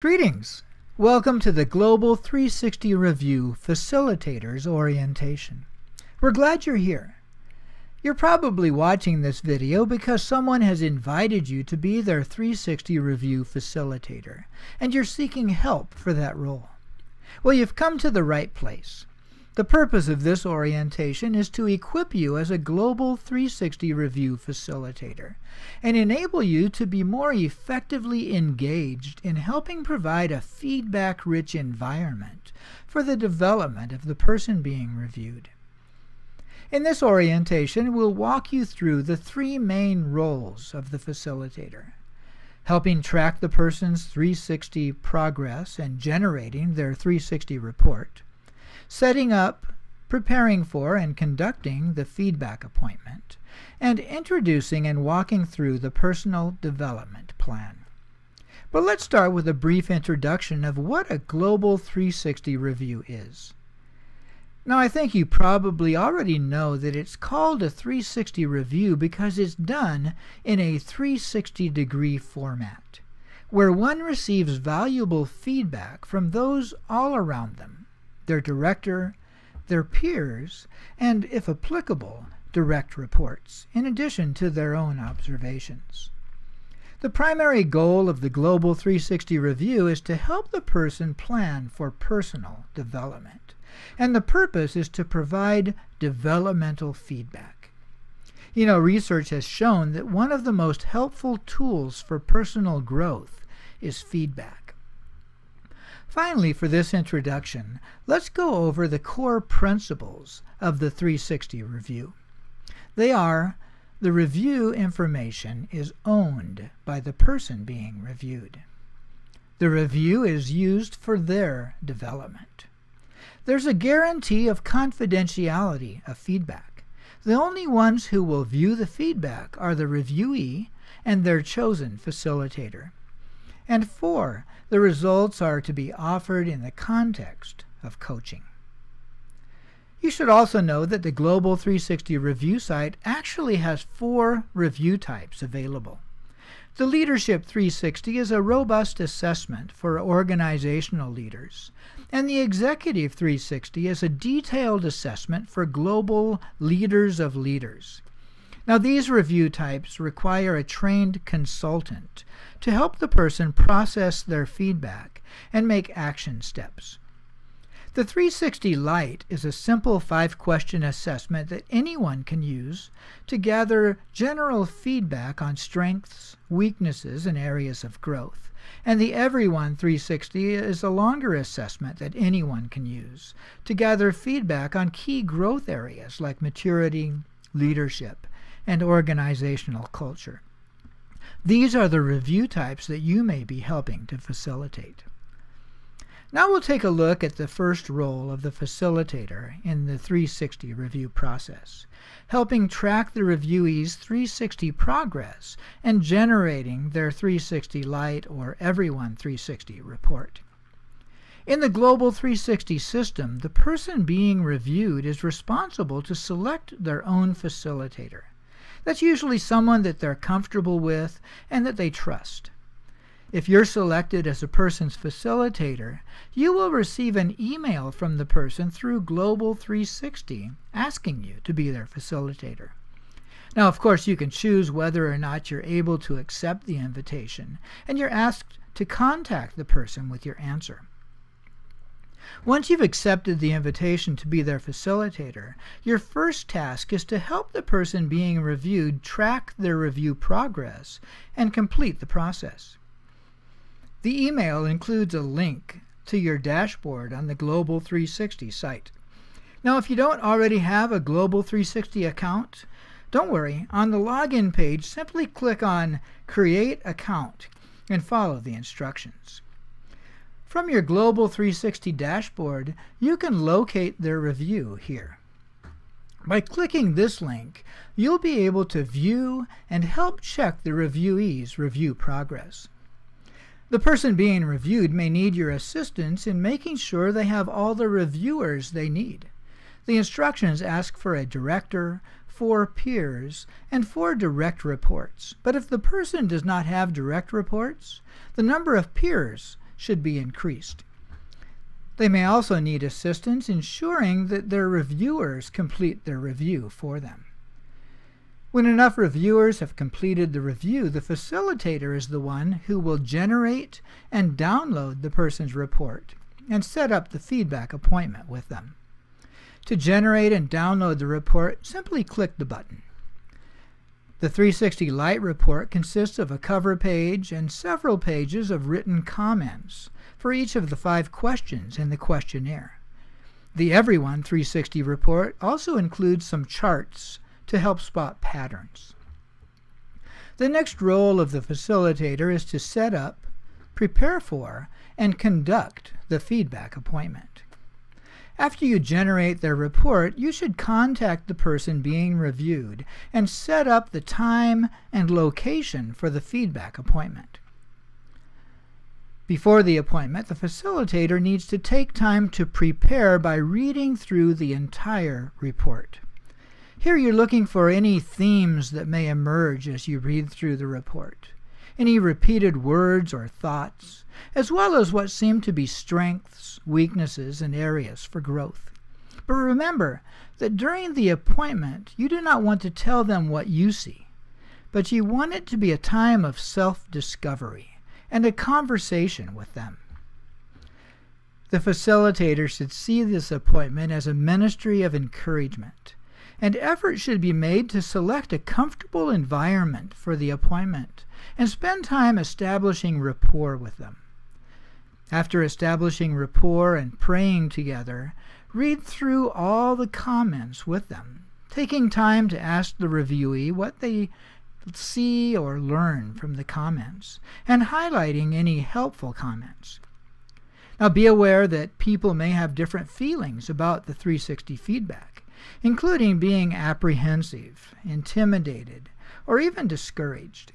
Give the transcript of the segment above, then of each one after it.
Greetings! Welcome to the Global 360 Review Facilitators Orientation. We're glad you're here. You're probably watching this video because someone has invited you to be their 360 Review Facilitator, and you're seeking help for that role. Well, you've come to the right place. The purpose of this orientation is to equip you as a Global 360 Review Facilitator and enable you to be more effectively engaged in helping provide a feedback-rich environment for the development of the person being reviewed. In this orientation, we'll walk you through the three main roles of the facilitator: helping track the person's 360 progress and generating their 360 report, setting up, preparing for, and conducting the feedback appointment, and introducing and walking through the personal development plan. But let's start with a brief introduction of what a Global 360 Review is. Now, I think you probably already know that it's called a 360 review because it's done in a 360-degree format, where one receives valuable feedback from those all around them: their director, their peers, and, if applicable, direct reports, in addition to their own observations. The primary goal of the Global 360 Review is to help the person plan for personal development, and the purpose is to provide developmental feedback. Research has shown that one of the most helpful tools for personal growth is feedback. Finally, for this introduction, let's go over the core principles of the 360 review. They are: the review information is owned by the person being reviewed. The review is used for their development. There's a guarantee of confidentiality of feedback. The only ones who will view the feedback are the reviewee and their chosen facilitator. And 4, the results are to be offered in the context of coaching. You should also know that the Global 360 Review site actually has 4 review types available. The Leadership 360 is a robust assessment for organizational leaders, and the Executive 360 is a detailed assessment for global leaders of leaders. Now, these review types require a trained consultant to help the person process their feedback and make action steps. The 360 Lite is a simple 5-question assessment that anyone can use to gather general feedback on strengths, weaknesses, and areas of growth. And the Everyone 360 is a longer assessment that anyone can use to gather feedback on key growth areas like maturity, leadership, and organizational culture. These are the review types that you may be helping to facilitate. Now we'll take a look at the first role of the facilitator in the 360 review process: helping track the reviewee's 360 progress and generating their 360 Lite or Everyone 360 report. In the Global 360 system, the person being reviewed is responsible to select their own facilitator. That's usually someone that they're comfortable with and that they trust. If you're selected as a person's facilitator, you will receive an email from the person through Global 360 asking you to be their facilitator. Now, of course, you can choose whether or not you're able to accept the invitation, and you're asked to contact the person with your answer. Once you've accepted the invitation to be their facilitator, your first task is to help the person being reviewed track their review progress and complete the process. The email includes a link to your dashboard on the Global 360 site. Now, if you don't already have a Global 360 account, don't worry. On the login page, simply click on Create Account and follow the instructions. From your Global 360 dashboard, you can locate their review here. By clicking this link, you'll be able to view and help check the reviewee's review progress. The person being reviewed may need your assistance in making sure they have all the reviewers they need. The instructions ask for a director, 4 peers, and 4 direct reports. But if the person does not have direct reports, the number of peers should be increased. They may also need assistance ensuring that their reviewers complete their review for them. When enough reviewers have completed the review, the facilitator is the one who will generate and download the person's report and set up the feedback appointment with them. To generate and download the report, simply click the button. The 360 Lite report consists of a cover page and several pages of written comments for each of the 5 questions in the questionnaire. The Everyone 360 report also includes some charts to help spot patterns. The next role of the facilitator is to set up, prepare for, and conduct the feedback appointment. After you generate their report, you should contact the person being reviewed and set up the time and location for the feedback appointment. Before the appointment, the facilitator needs to take time to prepare by reading through the entire report. Here you're looking for any themes that may emerge as you read through the report, any repeated words or thoughts, as well as what seem to be strengths, weaknesses, and areas for growth. But remember that during the appointment, you do not want to tell them what you see, but you want it to be a time of self-discovery and a conversation with them. The facilitator should see this appointment as a ministry of encouragement, and effort should be made to select a comfortable environment for the appointment and spend time establishing rapport with them. After establishing rapport and praying together, read through all the comments with them, taking time to ask the reviewee what they see or learn from the comments, and highlighting any helpful comments. Now be aware that people may have different feelings about the 360 feedback, including being apprehensive, intimidated, or even discouraged.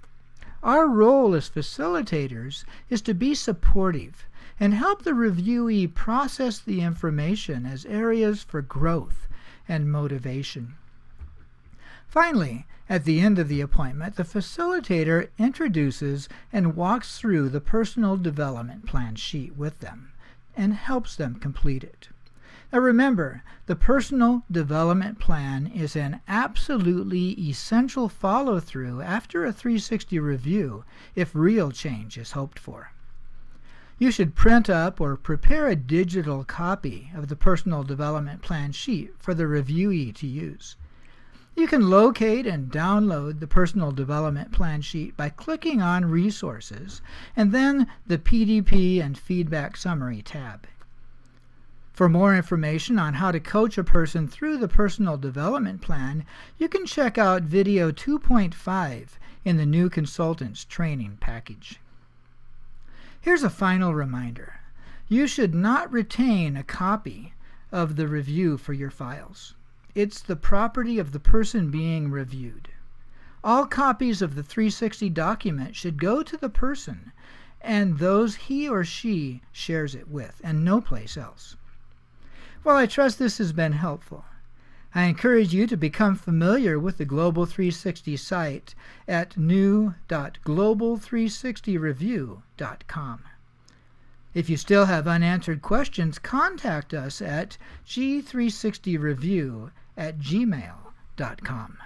Our role as facilitators is to be supportive and help the reviewee process the information as areas for growth and motivation. Finally, at the end of the appointment, the facilitator introduces and walks through the personal development plan sheet with them and helps them complete it. Now remember, the personal development plan is an absolutely essential follow-through after a 360 review if real change is hoped for. You should print up or prepare a digital copy of the personal development plan sheet for the reviewee to use. You can locate and download the personal development plan sheet by clicking on Resources and then the PDP and Feedback Summary tab. For more information on how to coach a person through the personal development plan, you can check out video 2.5 in the New Consultants Training package. Here's a final reminder. You should not retain a copy of the review for your files. It's the property of the person being reviewed. All copies of the 360 document should go to the person and those he or she shares it with, and no place else. Well, I trust this has been helpful. I encourage you to become familiar with the Global 360 site at new.global360review.com. If you still have unanswered questions, contact us at g360review@gmail.com.